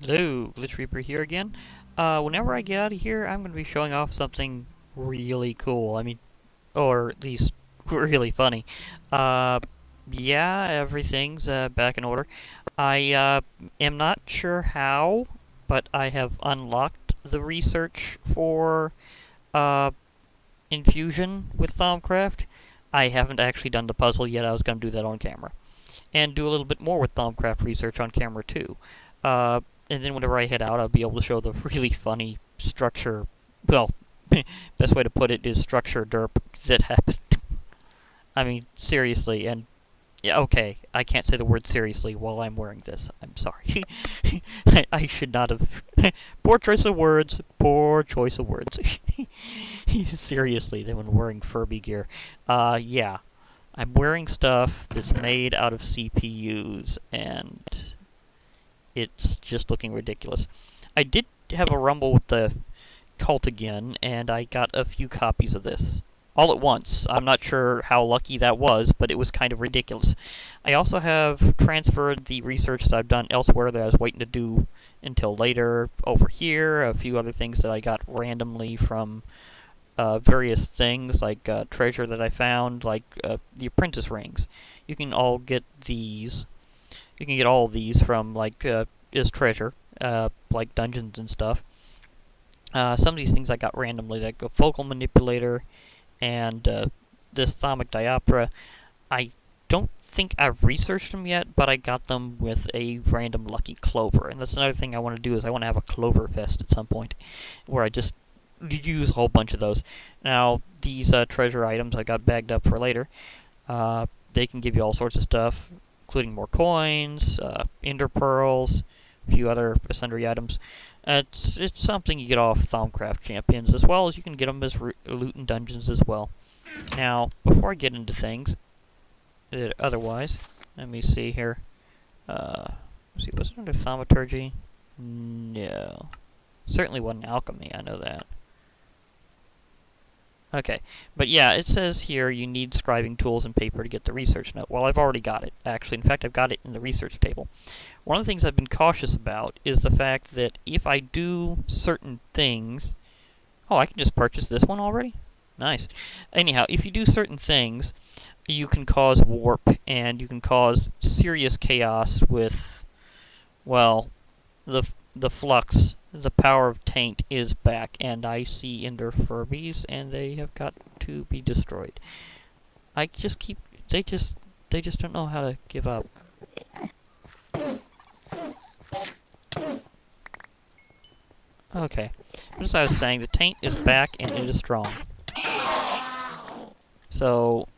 Hello, Glitch Reaper here again. Whenever I get out of here, I'm going to be showing off something really cool. Or at least really funny. Uh, yeah, everything's back in order. I am not sure how, but I have unlocked the research for uh, Infusion with Thaumcraft. I haven't actually done the puzzle yet. I was going to do that on camera. And do a little bit more with Thaumcraft research on camera too. Uh, and then whenever I head out, I'll be able to show the really funny structure. Well, best way to put it is structure derp that happened. I mean, seriously, and yeah, okay, I can't say the word seriously while I'm wearing this. I'm sorry. I should not have. Poor choice of words. Poor choice of words. Seriously, when wearing Furby gear. Yeah. I'm wearing stuff that's made out of CPUs, and it's just looking ridiculous. I did have a rumble with the cult again, and I got a few copies of this. All at once. I'm not sure how lucky that was, but it was kind of ridiculous. I also have transferred the research that I've done elsewhere that I was waiting to do until later over here. A few other things that I got randomly from various things, like treasure that I found, like the apprentice rings. You can all get these. You can get all of these from, like, as treasure, like dungeons and stuff. Some of these things I got randomly, like a focal manipulator and this thermic dioptra. I don't think I've researched them yet, but I got them with a random lucky clover. And that's another thing I want to do, is I want to have a clover fest at some point, where I just use a whole bunch of those. Now, these treasure items I got bagged up for later. They can give you all sorts of stuff, including more coins, ender pearls, a few other sundry items. It's something you get off Thaumcraft champions, as well as you can get them as loot in dungeons as well. Now, before I get into things, otherwise, let me see here. Let's see, was it under Thaumaturgy? No. Certainly wasn't alchemy, I know that. Okay, but yeah, it says here you need scribing tools and paper to get the research note. Well, I've already got it, actually. In fact, I've got it in the research table. One of the things I've been cautious about is the fact that if I do certain things... Oh, I can just purchase this one already? Nice. Anyhow, if you do certain things, you can cause warp, and you can cause serious chaos with, well, the flux. The power of taint is back, and I see ender Furbies, and they have got to be destroyed. I just keep... They just don't know how to give up. Okay. But as I was saying, the taint is back, and it is strong. So,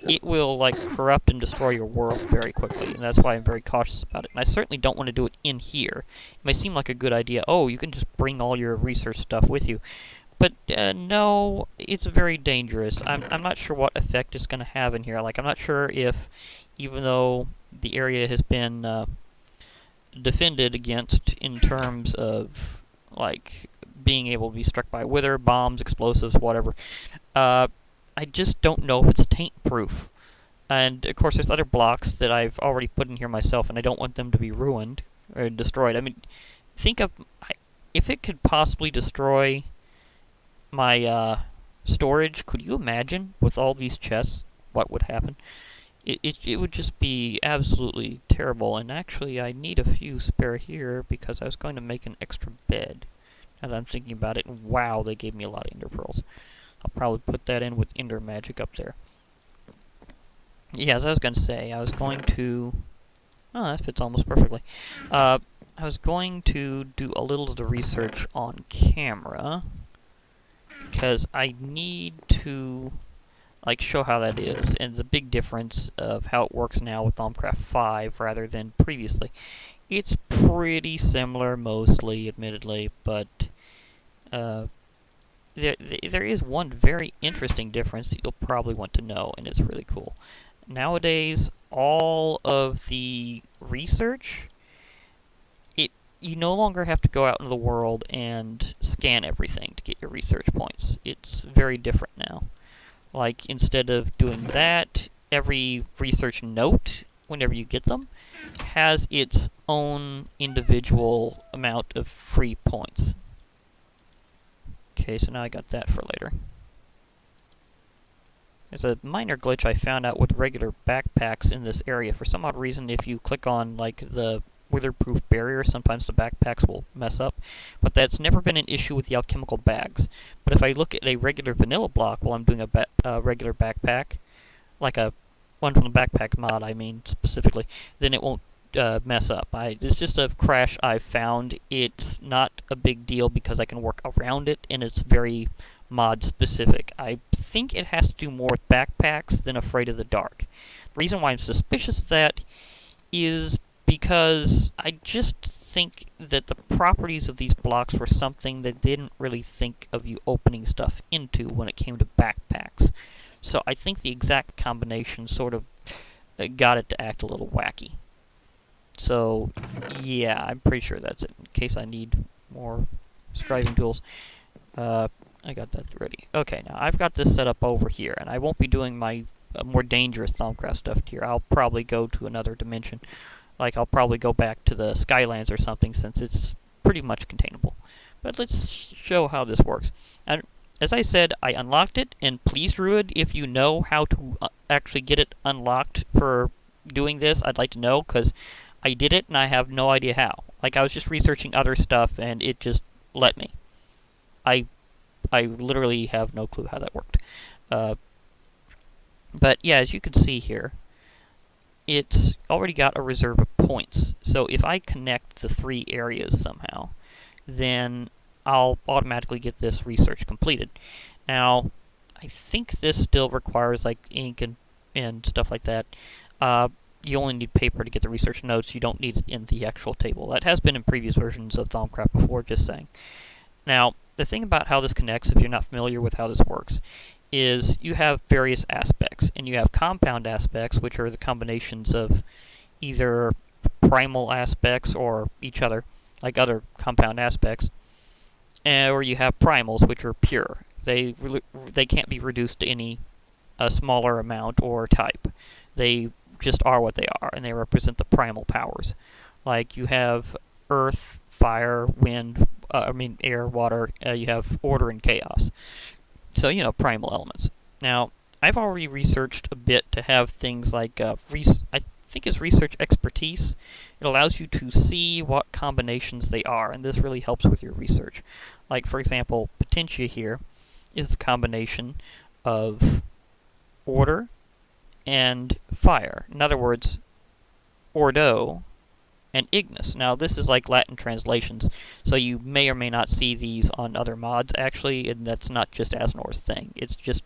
it will, like, corrupt and destroy your world very quickly, and that's why I'm very cautious about it. And I certainly don't want to do it in here. It may seem like a good idea. Oh, you can just bring all your research stuff with you. But, no, it's very dangerous. I'm not sure what effect it's going to have in here. Like, I'm not sure if, even though the area has been defended against in terms of, like, being able to be struck by wither, bombs, explosives, whatever, I just don't know if it's taint-proof. And, of course, there's other blocks that I've already put in here myself, and I don't want them to be ruined or destroyed. I mean, think of... if it could possibly destroy my storage, could you imagine, with all these chests, what would happen? It would just be absolutely terrible. And actually, I need a few spare here, because I was going to make an extra bed. Now that I'm thinking about it, and wow, they gave me a lot of ender pearls. I'll probably put that in with ender magic up there. Yeah, as I was going to say, I was going to... Oh, that fits almost perfectly. I was going to do a little of the research on camera, because I need to, like, show how that is, and the big difference of how it works now with Thaumcraft 5 rather than previously. It's pretty similar, mostly, admittedly, but... There is one very interesting difference that you'll probably want to know, and it's really cool. Nowadays, all of the research, you no longer have to go out into the world and scan everything to get your research points. It's very different now. Like, instead of doing that, every research note, whenever you get them, has its own individual amount of free points. Okay, so now I got that for later. There's a minor glitch I found out with regular backpacks in this area. For some odd reason, if you click on, like, the weatherproof barrier, sometimes the backpacks will mess up. But that's never been an issue with the alchemical bags. But if I look at a regular vanilla block while I'm doing a regular backpack, like a one from the backpack mod, I mean, specifically, then it won't mess up. It's just a crash I've found. It's not a big deal because I can work around it, and it's very mod specific. I think it has to do more with backpacks than Afraid of the Dark. The reason why I'm suspicious of that is because I just think that the properties of these blocks were something they didn't really think of you opening stuff into when it came to backpacks. So I think the exact combination sort of got it to act a little wacky. So, yeah, I'm pretty sure that's it, in case I need more scribing tools. I got that ready. Okay, now I've got this set up over here, and I won't be doing my more dangerous Thaumcraft stuff here. I'll probably go to another dimension. Like, I'll probably go back to the Skylands or something, since it's pretty much containable. But let's show how this works. And as I said, I unlocked it, and please, Druid, if you know how to actually get it unlocked for doing this, I'd like to know, because I did it, and I have no idea how. Like, I was just researching other stuff, and it just let me. I literally have no clue how that worked. But yeah, as you can see here, it's already got a reserve of points. So if I connect the three areas somehow, then I'll automatically get this research completed. Now, I think this still requires like ink and stuff like that. You only need paper to get the research notes. You don't need it in the actual table. That has been in previous versions of Thaumcraft before, just saying. Now, the thing about how this connects, if you're not familiar with how this works, is you have various aspects, and you have compound aspects, which are the combinations of either primal aspects or each other, like other compound aspects, or you have primals, which are pure. They can't be reduced to any smaller amount or type. They just are what they are, and they represent the primal powers. Like, you have earth, fire, wind, air, water, you have order and chaos. So, primal elements. Now, I've already researched a bit to have things like, I think it's research expertise. It allows you to see what combinations they are, and this really helps with your research. Like, for example, Potentia here is the combination of order and fire. In other words, Ordo and Ignis. Now, this is like Latin translations, so you may or may not see these on other mods, actually, and that's not just Asnor's thing. It's just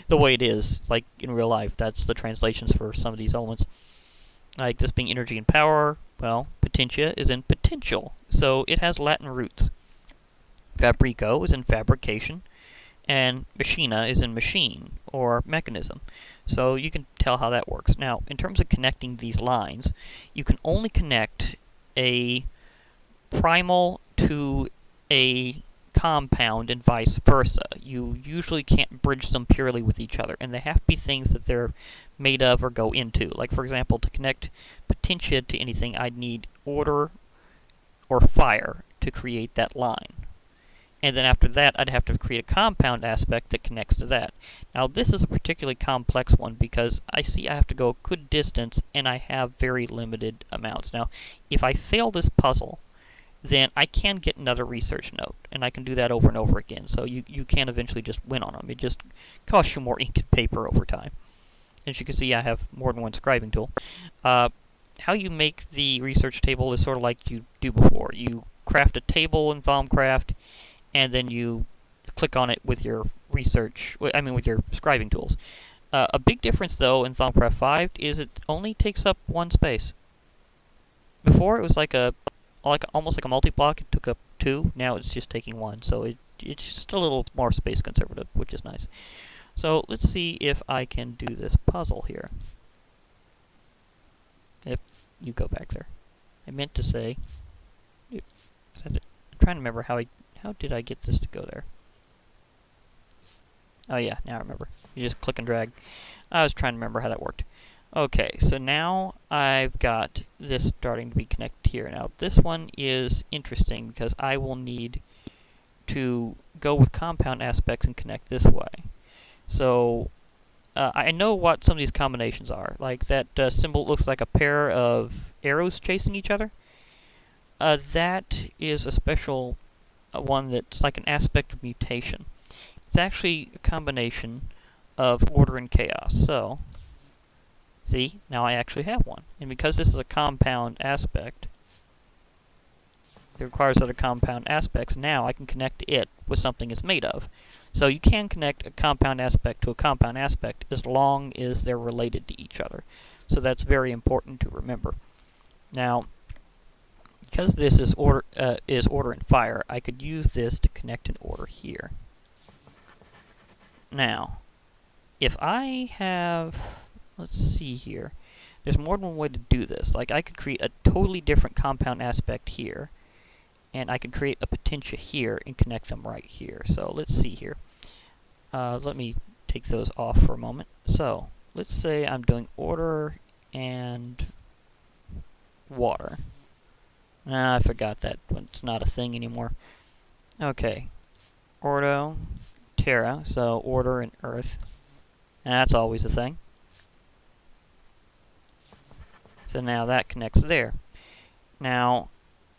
the way it is, like, in real life. That's the translations for some of these elements. Like, this being energy and power, well, Potentia is in potential, so it has Latin roots. Fabrico is in fabrication, and Machina is in machine, or mechanism. So you can tell how that works. Now, in terms of connecting these lines, you can only connect a primal to a compound and vice versa. You usually can't bridge them purely with each other, and they have to be things that they're made of or go into. Like, for example, to connect Potentia to anything, I'd need order or fire to create that line. And then after that, I'd have to create a compound aspect that connects to that. Now, this is a particularly complex one because I see I have to go a good distance, and I have very limited amounts. Now, if I fail this puzzle, then I can get another research note, and I can do that over and over again. So you can eventually just win on them. It just costs you more ink and paper over time. As you can see, I have more than one scribing tool. How you make the research table is sort of like you do before. You craft a table in Thaumcraft, and then you click on it with your with your scribing tools. A big difference, though, in Thaumcraft 5 is it only takes up one space. Before, it was almost like a multi-block. It took up two. Now it's just taking one. So it's just a little more space conservative, which is nice. So let's see if I can do this puzzle here. If you go back there. I meant to say... I'm trying to remember how did I get this to go there? Oh yeah, now I remember. You just click and drag. I was trying to remember how that worked. Okay, so now I've got this starting to be connected here. Now this one is interesting because I will need to go with compound aspects and connect this way. So I know what some of these combinations are. Like that symbol looks like a pair of arrows chasing each other. That is a special one that's like an aspect of mutation. It's actually a combination of order and chaos. So, see, now I actually have one. And because this is a compound aspect, it requires other compound aspects. Now I can connect it with something it's made of. So you can connect a compound aspect to a compound aspect as long as they're related to each other. So that's very important to remember. Now, because this is order and fire, I could use this to connect an order here. Now, if I have, let's see here, there's more than one way to do this. Like I could create a totally different compound aspect here, and I could create a potentia here and connect them right here. So let's see here. Let me take those off for a moment. So let's say I'm doing order and water. I forgot that it's not a thing anymore. Okay. Ordo, Terra, so order and earth. That's always a thing. So now that connects there. Now,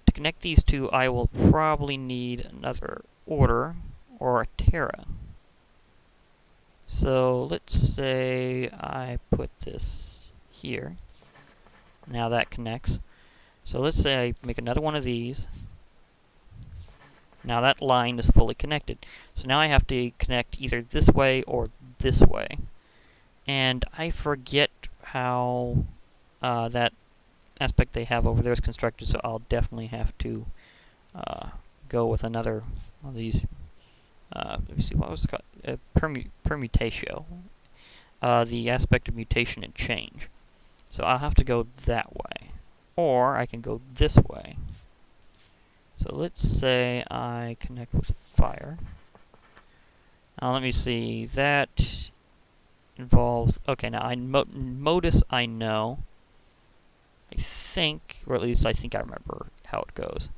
to connect these two, I will probably need another order or a Terra. So let's say I put this here. Now that connects. So let's say I make another one of these. Now that line is fully connected. So now I have to connect either this way or this way. And I forget how that aspect they have over there is constructed, so I'll definitely have to go with another one of these. Let me see, what was it called? Permutatio. The aspect of mutation and change. So I'll have to go that way. Or I can go this way. So let's say I connect with fire. Now let me see, that involves, okay, now modus I know. I think, or at least I think I remember how it goes.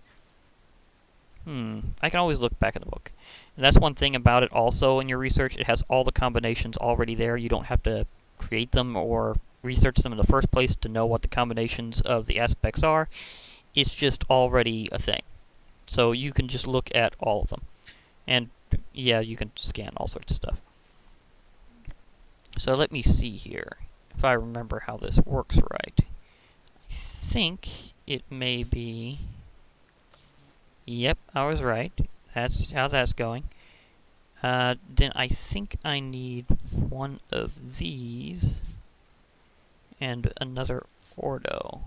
I can always look back in the book. And that's one thing about it also in your research, it has all the combinations already there. You don't have to create them or research them in the first place to know what the combinations of the aspects are. It's just already a thing. So you can just look at all of them. And yeah, you can scan all sorts of stuff. So let me see here if I remember how this works right. I think it may be, yep, I was right. That's how that's going. Then I think I need one of these and another ordo.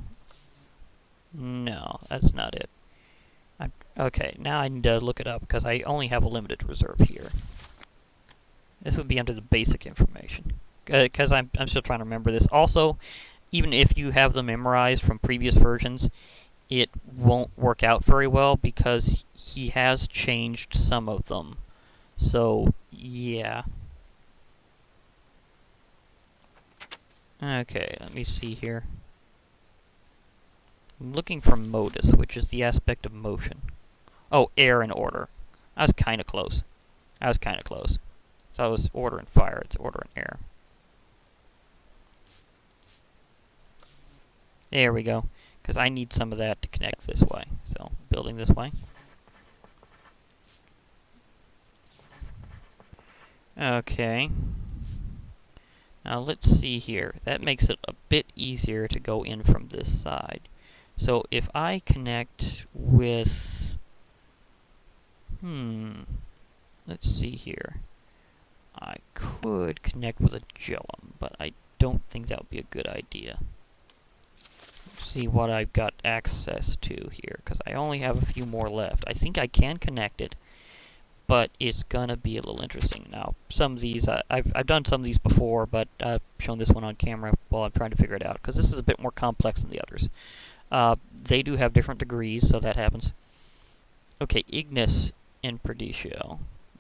No, that's not it. Okay, now I need to look it up because I only have a limited reserve here. This would be under the basic information because I'm still trying to remember this. Also, even if you have them memorized from previous versions, it won't work out very well because he has changed some of them. So, yeah. Okay, let me see here. I'm looking for modus, which is the aspect of motion. Oh, air and order. I was kind of close. So it was order and fire, it's order and air. There we go. Because I need some of that to connect this way. So, building this way. Okay. Now let's see here. That makes it a bit easier to go in from this side. So if I connect with... let's see here. I could connect with a gellum, but I don't think that would be a good idea. Let's see what I've got access to here, because I only have a few more left. I think I can connect it, but it's gonna be a little interesting. Now, some of these, I've done some of these before, but I've shown this one on camera while I'm trying to figure it out, because this is a bit more complex than the others. They do have different degrees, so that happens. Okay, Ignis and Perditio.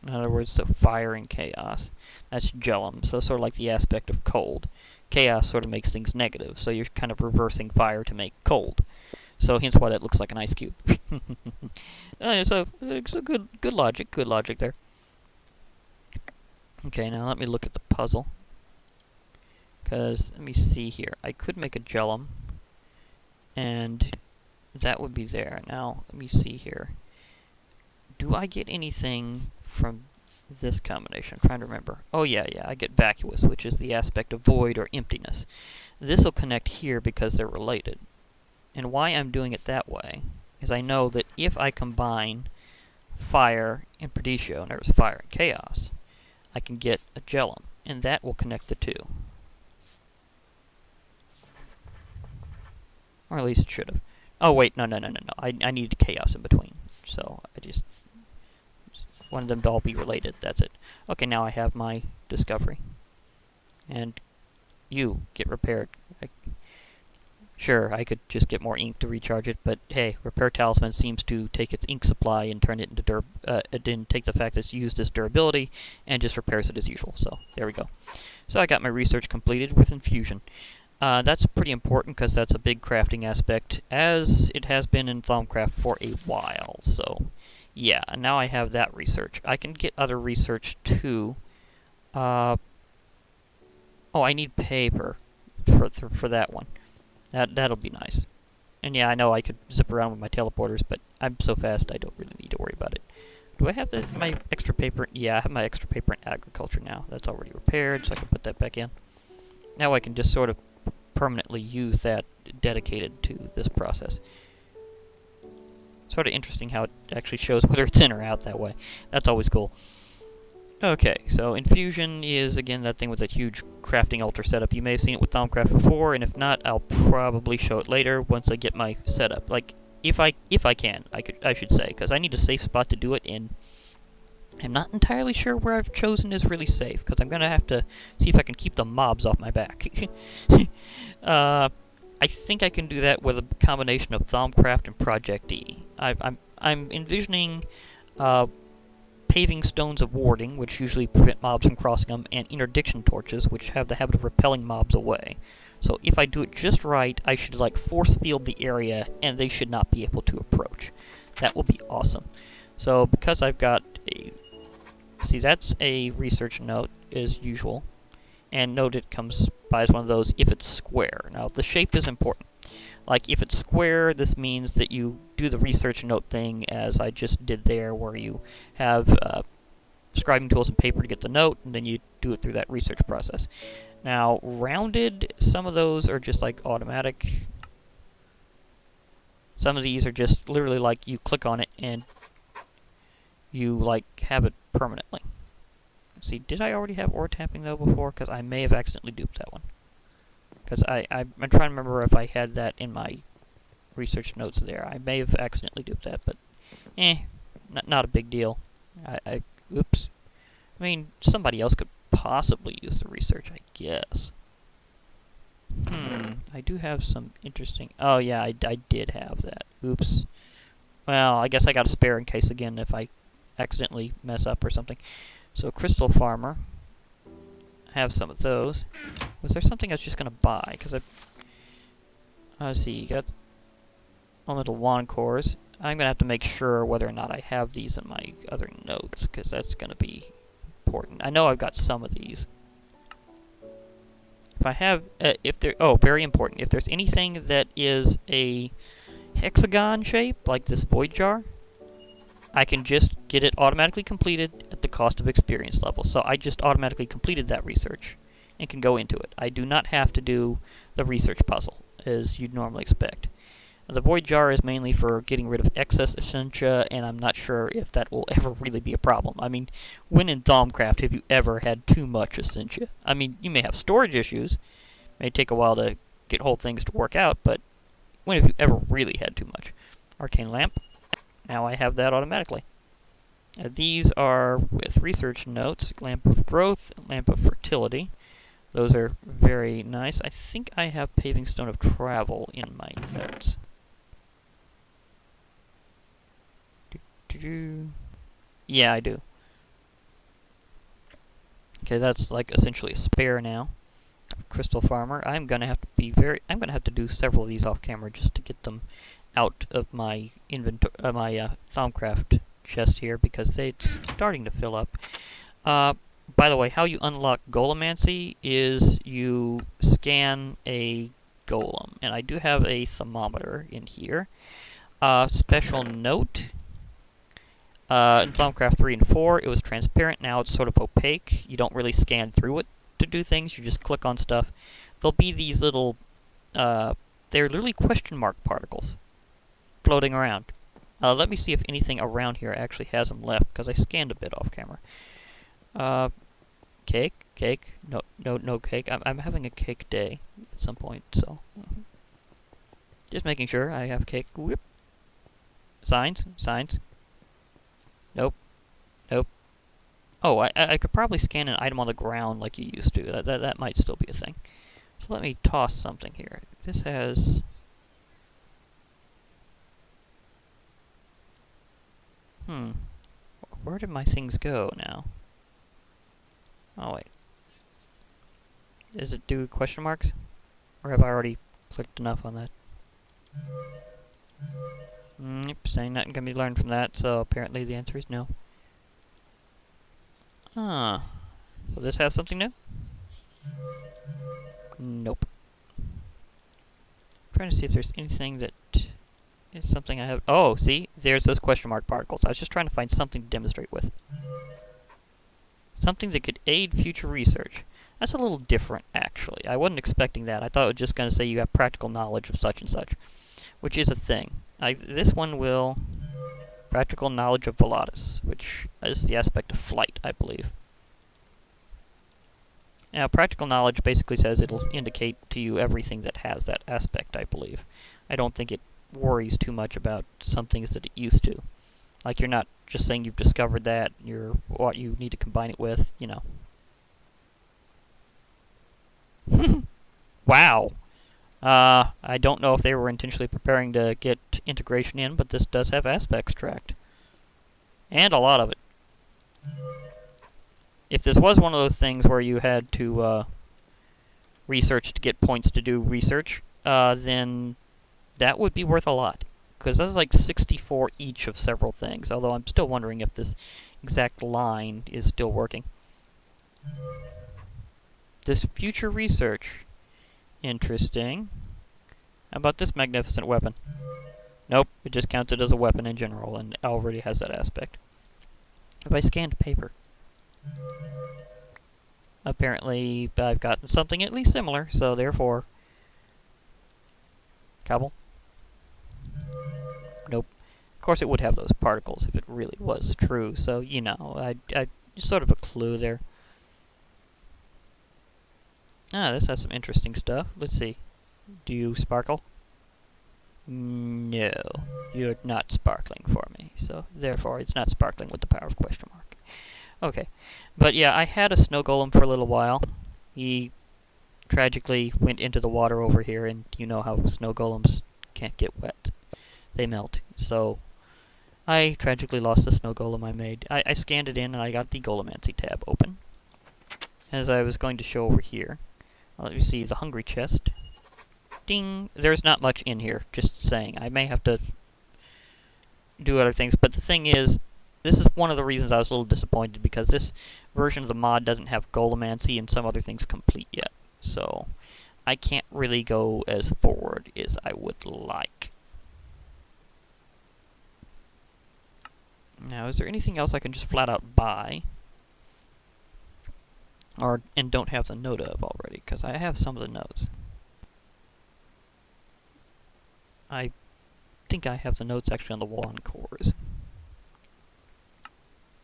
In other words, so fire and chaos. That's Jellum, so sort of like the aspect of cold. Chaos sort of makes things negative, so you're kind of reversing fire to make cold. So hence why that looks like an ice cube. So it's a good logic there. Okay, now let me look at the puzzle. Because, let me see here. I could make a Jellum, and that would be there. Now, let me see here. Do I get anything from this combination? I'm trying to remember. Oh, yeah, I get vacuous, which is the aspect of void or emptiness. This will connect here because they're related. And why I'm doing it that way is I know that if I combine fire and Perditio, and there's fire and chaos, I can get a Jellum, and that will connect the two. Or at least it should have. Oh, wait, no. I needed chaos in between. So I just wanted them to all be related. That's it. Okay, now I have my discovery. And you get repaired. Sure, I could just get more ink to recharge it, but hey, Repair Talisman seems to take its ink supply and turn it into it didn't take the fact that it's used as durability and just repairs it as usual. So there we go. So I got my research completed with Infusion. That's pretty important because that's a big crafting aspect, as it has been in Thaumcraft for a while. So yeah, and now I have that research. I can get other research too. Oh, I need paper for that one. That'll be nice. And yeah, I know I could zip around with my teleporters, but I'm so fast I don't really need to worry about it. Do I have my extra paper? Yeah, I have my extra paper in agriculture now. That's already repaired, so I can put that back in. Now I can just sort of permanently use that dedicated to this process. Sort of interesting how it actually shows whether it's in or out that way. That's always cool. Okay, so Infusion is, again, that thing with that huge crafting altar setup. You may have seen it with Thaumcraft before, and if not, I'll probably show it later once I get my setup. Like, if I can, I should say, because I need a safe spot to do it in. I'm not entirely sure where I've chosen is really safe, because I'm going to have to see if I can keep the mobs off my back. I think I can do that with a combination of Thaumcraft and Project E. I'm envisioning paving stones of warding, which usually prevent mobs from crossing them, and interdiction torches, which have the habit of repelling mobs away. So if I do it just right, I should like force field the area, and they should not be able to approach. That will be awesome. So because I've got a... See, that's a research note, as usual. And note it comes by as one of those if it's square. Now, the shape is important. Like, if it's square, this means that you do the research note thing, as I just did there, where you have scribing tools and paper to get the note, and then you do it through that research process. Now, rounded, some of those are just, like, automatic. Some of these are just literally, like, you click on it, and you, like, have it permanently. Let's see, did I already have ore tapping, though, before? Because I may have accidentally duped that one. Because I'm trying to remember if I had that in my research notes there. I may have accidentally duped that, but not a big deal. Oops. I mean, somebody else could possibly use the research, I guess. I do have some interesting... Oh, yeah, I did have that. Oops. Well, I guess I got a spare in case, again, if I accidentally mess up or something. So, Crystal Farmer. Have some of those. Was there something I was just going to buy? Because let's see, you got little wand cores. I'm going to have to make sure whether or not I have these in my other notes, because that's going to be important. I know I've got some of these. If I have, very important. If there's anything that is a hexagon shape, like this void jar, I can just get it automatically completed at the cost of experience level. So I just automatically completed that research and can go into it. I do not have to do the research puzzle, as you'd normally expect. The void jar is mainly for getting rid of excess essentia, and I'm not sure if that will ever really be a problem. I mean, when in Thaumcraft have you ever had too much essentia? I mean, you may have storage issues. It may take a while to get whole things to work out, but when have you ever really had too much? Arcane Lamp. Now I have that automatically. These are with research notes, Lamp of Growth, Lamp of Fertility. Those are very nice. I think I have Paving Stone of Travel in my notes. Yeah, I do. Okay, that's like essentially a spare now. Crystal farmer. I'm gonna have to do several of these off camera just to get them out of my inventory, my Thaumcraft chest here, because it's starting to fill up. By the way, how you unlock Golemancy is you scan a golem, and I do have a thermometer in here. Special note, in Thaumcraft 3 and 4, it was transparent. Now it's sort of opaque. You don't really scan through it to do things. You just click on stuff. There'll be these little, they're literally question mark particles floating around. Let me see if anything around here actually has them left, because I scanned a bit off camera. Cake. No cake. I'm having a cake day at some point, so just making sure I have cake. Whoop. Signs. Nope. Oh, I could probably scan an item on the ground like you used to. That might still be a thing. So let me toss something here. This has... Where did my things go now? Oh, wait. Does it do question marks? Or have I already clicked enough on that? Saying nothing can be learned from that, so apparently the answer is no. Will this have something new? Nope. I'm trying to see if there's anything that is something I have... Oh, see? There's those question mark particles. I was just trying to find something to demonstrate with. Something that could aid future research. That's a little different, actually. I wasn't expecting that. I thought it was just going to say you have practical knowledge of such and such, which is a thing. This one will... Practical knowledge of Volatus, which is the aspect of flight, I believe. Now, practical knowledge basically says it'll indicate to you everything that has that aspect, I believe. I don't think it worries too much about some things that it used to. Like, you're not just saying you've discovered that, you're what you need to combine it with, you know. Wow! I don't know if they were intentionally preparing to get integration in, but this does have aspects tracked. And a lot of it. If this was one of those things where you had to research to get points to do research, then that would be worth a lot. Because that's like 64 each of several things, although I'm still wondering if this exact line is still working. This future research. Interesting. How about this magnificent weapon? Nope, it just counts it as a weapon in general, and it already has that aspect. Have I scanned paper? Apparently, I've gotten something at least similar, so therefore... Cobble? Nope. Of course it would have those particles if it really was true, so, you know, I sort of a clue there. Ah, this has some interesting stuff. Let's see. Do you sparkle? No. You're not sparkling for me, so therefore it's not sparkling with the power of question mark. Okay. But yeah, I had a snow golem for a little while. He tragically went into the water over here, and you know how snow golems can't get wet. They melt. So I tragically lost the snow golem I made. I scanned it in, and I got the Golemancy tab open. As I was going to show over here. Let me see, the hungry chest. Ding! There's not much in here, just saying. I may have to do other things, but the thing is, this is one of the reasons I was a little disappointed, because this version of the mod doesn't have Golemancy and some other things complete yet. So, I can't really go as forward as I would like. Now, is there anything else I can just flat out buy? And don't have the note of already, because I have some of the notes. I think I have the notes actually on the wand cores.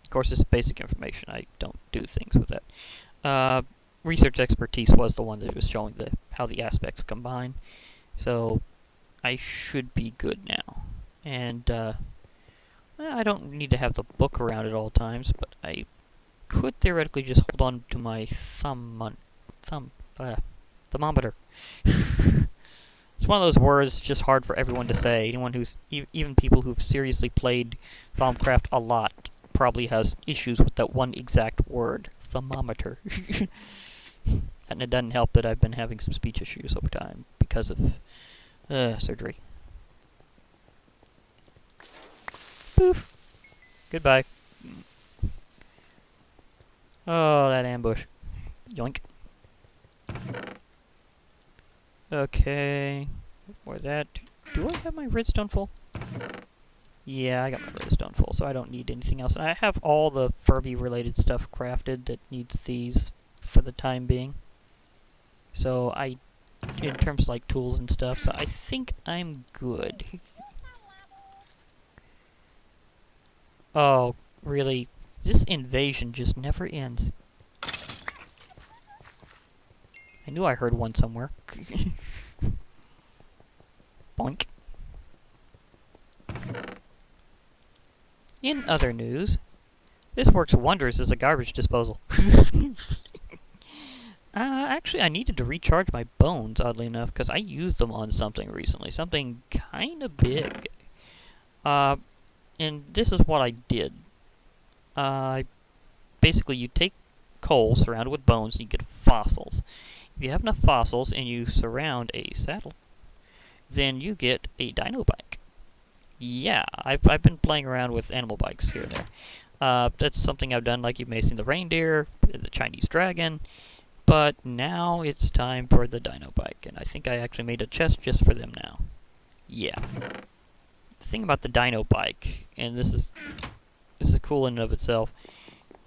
Of course, this is basic information. I don't do things with that. Research expertise was the one that was showing how the aspects combine. So, I should be good now. And, I don't need to have the book around at all times, but I could theoretically just hold on to my thermometer. It's one of those words just hard for everyone to say. Anyone who's, even people who've seriously played Thaumcraft a lot probably has issues with that one exact word, thermometer. And it doesn't help that I've been having some speech issues over time because of surgery. Poof. Goodbye. Oh, that ambush. Yoink. Okay. Or that. Do I have my redstone full? Yeah, I got my redstone full, so I don't need anything else. And I have all the Furby-related stuff crafted that needs these for the time being. So in terms of like tools and stuff, so I think I'm good. Oh, really? This invasion just never ends. I knew I heard one somewhere. Boink. In other news, this works wonders as a garbage disposal. Actually, I needed to recharge my bones, oddly enough, because I used them on something recently. Something kind of big. And this is what I did. Basically, you take coal surrounded with bones and you get fossils. If you have enough fossils and you surround a saddle, then you get a dino bike. Yeah, I've been playing around with animal bikes here and there. That's something I've done, like you may have seen the reindeer, the Chinese dragon, but now it's time for the dino bike, and I think I actually made a chest just for them now. Yeah. The thing about the dino bike, and this is cool in and of itself,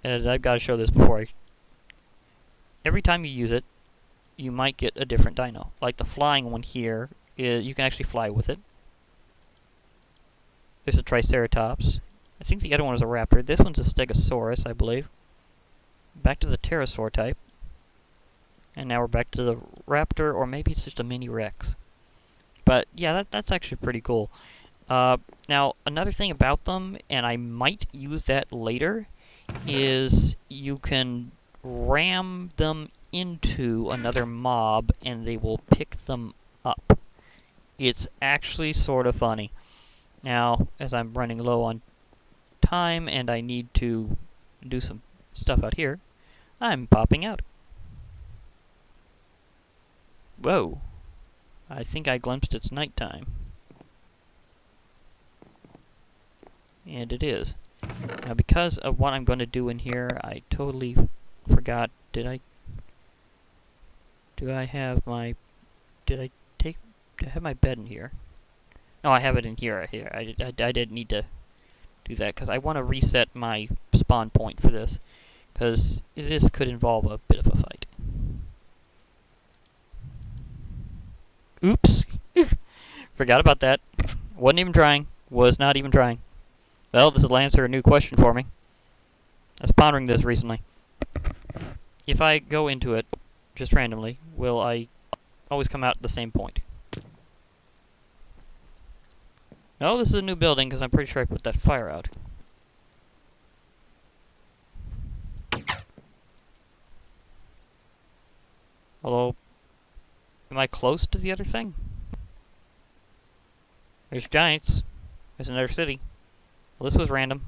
and I've got to show this before every time you use it, you might get a different dino. Like the flying one here, you can actually fly with it. There's a Triceratops. I think the other one is a raptor. This one's a Stegosaurus, I believe. Back to the pterosaur type. And now we're back to the raptor, or maybe it's just a mini Rex. But yeah, that's actually pretty cool. Now, another thing about them, and I might use that later, is you can ram them into another mob and they will pick them up. It's actually sort of funny. Now, as I'm running low on time and I need to do some stuff out here, I'm popping out. Whoa. I think I glimpsed it's nighttime. And it is. Now, because of what I'm going to do in here, I totally forgot. Do I have my bed in here? No, I have it in here. I didn't need to do that, because I want to reset my spawn point for this, because this could involve a bit of a fight. Oops! Forgot about that. Wasn't even trying. Was not even trying. Well, this will answer a new question for me. I was pondering this recently. If I go into it, just randomly, will I always come out at the same point? No, this is a new building, because I'm pretty sure I put that fire out. Although, am I close to the other thing? There's giants. There's another city. Well, this was random.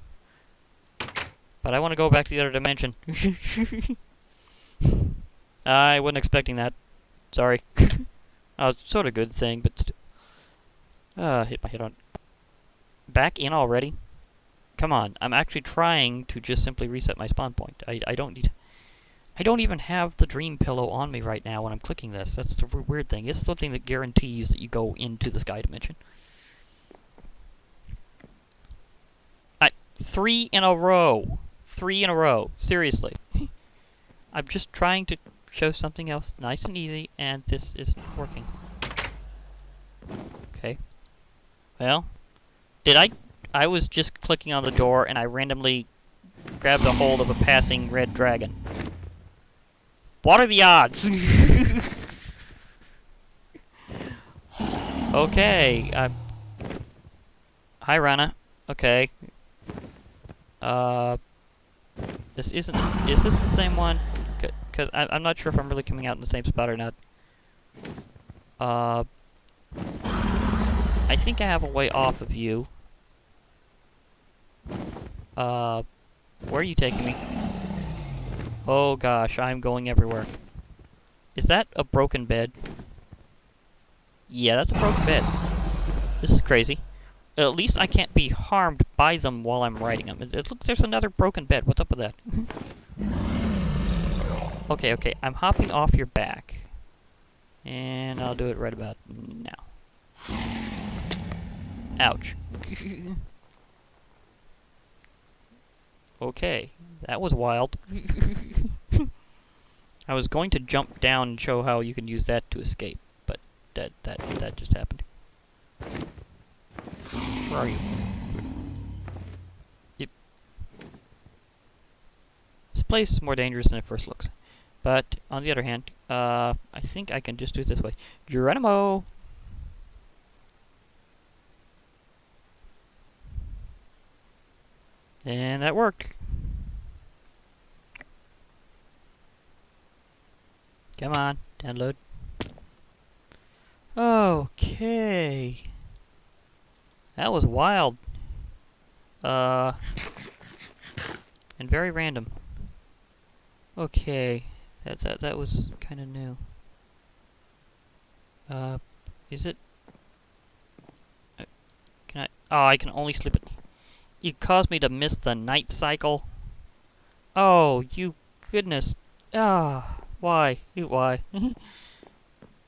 But I want to go back to the other dimension. I wasn't expecting that. Sorry. Oh, it's sort of a good thing, but still. Hit my head on. Back in already? Come on. I'm actually trying to just simply reset my spawn point. I don't even have the dream pillow on me right now when I'm clicking this. That's the weird thing. It's the thing that guarantees that you go into the sky dimension. 3 in a row. 3 in a row. Seriously. I'm just trying to show something else nice and easy, and this isn't working. Okay. Well, I was just clicking on the door, and I randomly grabbed a hold of a passing red dragon. What are the odds? Okay. Hi, Rana. Okay. This isn't... Is this the same one? Because I'm not sure if I'm really coming out in the same spot or not. I think I have a way off of you. Where are you taking me? Oh gosh, I'm going everywhere. Is that a broken bed? Yeah, that's a broken bed. This is crazy. At least I can't be harmed by them while I'm riding them. Look, there's another broken bed. What's up with that? Okay, okay. I'm hopping off your back. And I'll do it right about now. Ouch. Okay, that was wild. I was going to jump down and show how you can use that to escape, but that just happened. Where are you? Yep. This place is more dangerous than it first looks. But, on the other hand, I think I can just do it this way. Geronimo! And that worked. Come on, download. Okay. That was wild. And very random. Okay. That was kind of new. Is it? Can I? Oh, I can only sleep it. You caused me to miss the night cycle. Oh, you goodness. Ah, why? Why?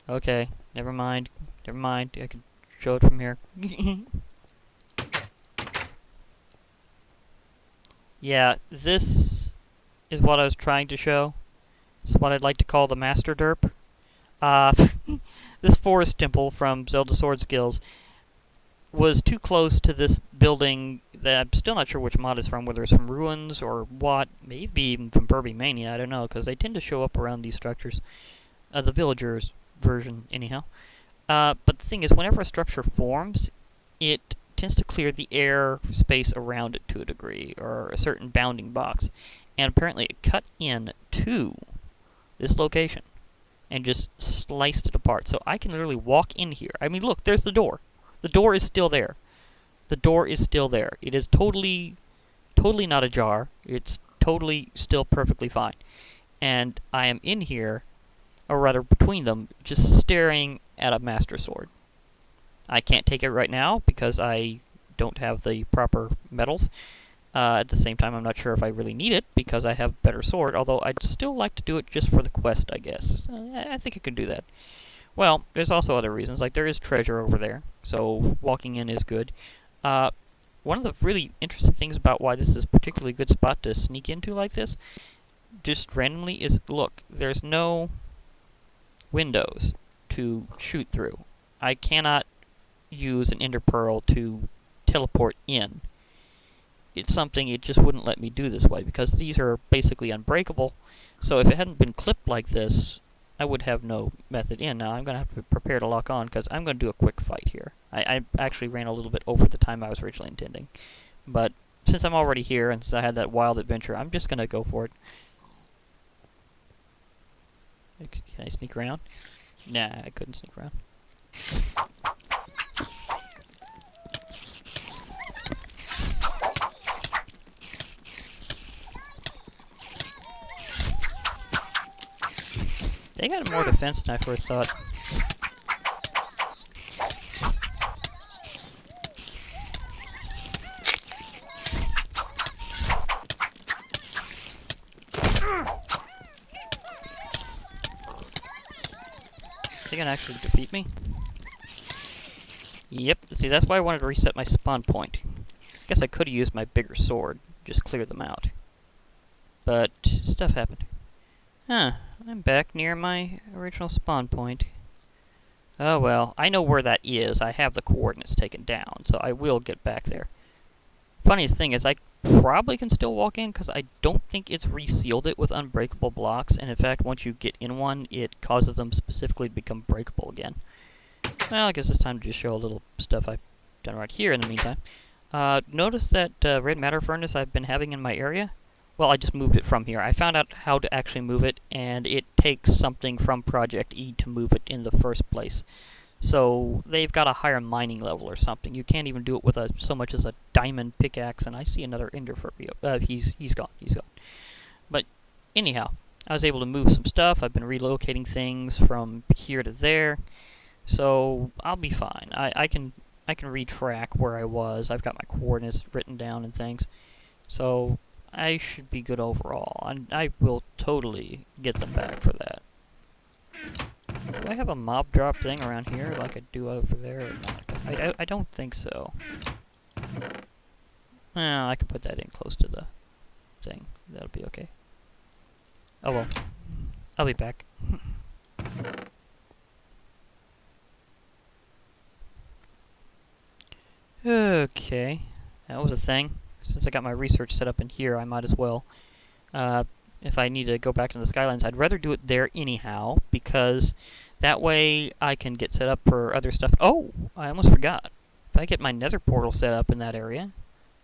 Okay, never mind. Never mind. I can show it from here. Yeah, this is what I was trying to show. This is what I'd like to call the Master Derp. This forest temple from Zelda Sword Skills was too close to this building that I'm still not sure which mod is from, whether it's from Ruins or what, maybe even from Kirby Mania, I don't know, because they tend to show up around these structures. The villagers version, anyhow. But the thing is, whenever a structure forms, it tends to clear the air space around it to a degree, or a certain bounding box. And apparently it cut in to this location and just sliced it apart. So I can literally walk in here. I mean, look, there's the door. The door is still there. The door is still there. It is totally not ajar. It's totally still perfectly fine. And I am in here, or rather between them, just staring at a Master Sword. I can't take it right now because I don't have the proper metals. At the same time, I'm not sure if I really need it because I have a better sword, although I'd still like to do it just for the quest, I guess. I think I could do that. Well, there's also other reasons, like there is treasure over there, so walking in is good. One of the really interesting things about why this is a particularly good spot to sneak into like this, just randomly, is, look, there's no windows to shoot through. I cannot use an Ender Pearl to teleport in. It's something it just wouldn't let me do this way, because these are basically unbreakable, so if it hadn't been clipped like this, I would have no method in. Now, I'm going to have to prepare to lock on, because I'm going to do a quick fight here. I actually ran a little bit over the time I was originally intending. But since I'm already here, and since I had that wild adventure, I'm just going to go for it. Can I sneak around? Nah, I couldn't sneak around. They got more defense than I first thought. They can actually defeat me? Yep, see, that's why I wanted to reset my spawn point. Guess I could have used my bigger sword, just clear them out. But stuff happened. Huh, I'm back near my original spawn point. Oh well, I know where that is. I have the coordinates taken down, so I will get back there. Funniest thing is I probably can still walk in, because I don't think it's resealed it with unbreakable blocks, and in fact, once you get in one, it causes them specifically to become breakable again. Well, I guess it's time to just show a little stuff I've done right here in the meantime. Notice that red matter furnace I've been having in my area? Well, I just moved it from here. I found out how to actually move it, and it takes something from Project E to move it in the first place. So they've got a higher mining level or something. You can't even do it with so much as a diamond pickaxe, and I see another ender for you. He's gone. But anyhow, I was able to move some stuff. I've been relocating things from here to there, so I'll be fine. I can retrack where I was. I've got my coordinates written down and things, so I should be good overall. And I will totally get them back for that. Do I have a mob drop thing around here like I do over there or not? I don't think so. Well, I can put that in close to the thing. That'll be okay. Oh well. I'll be back. Okay. That was a thing. Since I got my research set up in here, I might as well. If I need to go back to the Skylines, I'd rather do it there anyhow, because that way I can get set up for other stuff. Oh! I almost forgot. If I get my Nether Portal set up in that area,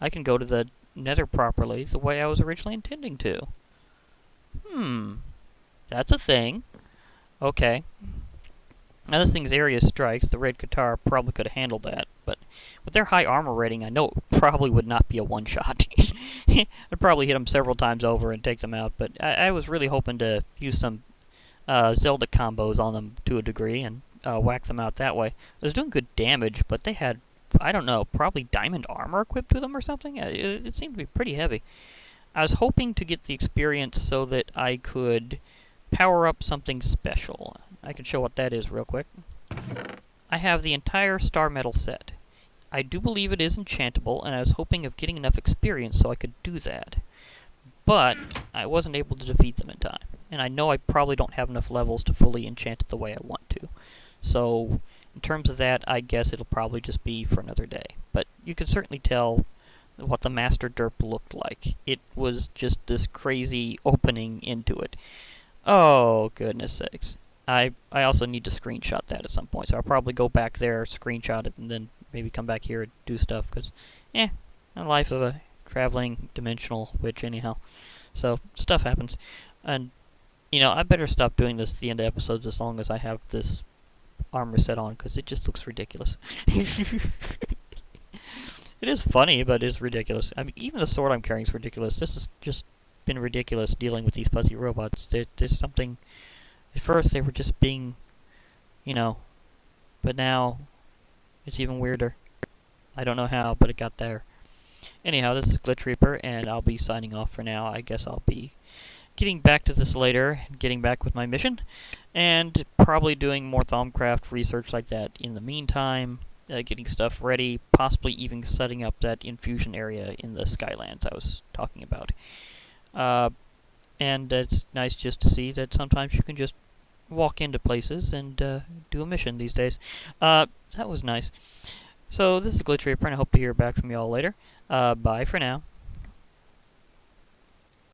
I can go to the Nether properly the way I was originally intending to. That's a thing. Okay. Now this thing's area strikes. The Red Qatar probably could have handled that, but with their high armor rating, I know it probably would not be a one-shot. I'd probably hit them several times over and take them out, but I was really hoping to use some Zelda combos on them to a degree and whack them out that way. It was doing good damage, but they had, I don't know, probably diamond armor equipped to them or something? It seemed to be pretty heavy. I was hoping to get the experience so that I could power up something special. I can show what that is real quick. I have the entire Star Metal set. I do believe it is enchantable, and I was hoping of getting enough experience so I could do that. But I wasn't able to defeat them in time. And I know I probably don't have enough levels to fully enchant it the way I want to. So, in terms of that, I guess it'll probably just be for another day. But you can certainly tell what the Master Derp looked like. It was just this crazy opening into it. Oh, goodness sakes. I also need to screenshot that at some point, so I'll probably go back there, screenshot it, and then maybe come back here and do stuff, because, the life of a traveling dimensional witch anyhow. So, stuff happens. And, I better stop doing this at the end of episodes as long as I have this armor set on, because it just looks ridiculous. It is funny, but it's ridiculous. I mean, even the sword I'm carrying is ridiculous. This has just been ridiculous dealing with these fuzzy robots. There's something... At first, they were just being, but now it's even weirder. I don't know how, but it got there. Anyhow, this is Glitch Reaper, and I'll be signing off for now. I guess I'll be getting back to this later, getting back with my mission, and probably doing more Thaumcraft research like that in the meantime, getting stuff ready, possibly even setting up that Infusion area in the Skylands I was talking about. And it's nice just to see that sometimes you can just walk into places and do a mission these days. That was nice. So this is Glitch Reaper, and I hope to hear back from you all later. Bye for now.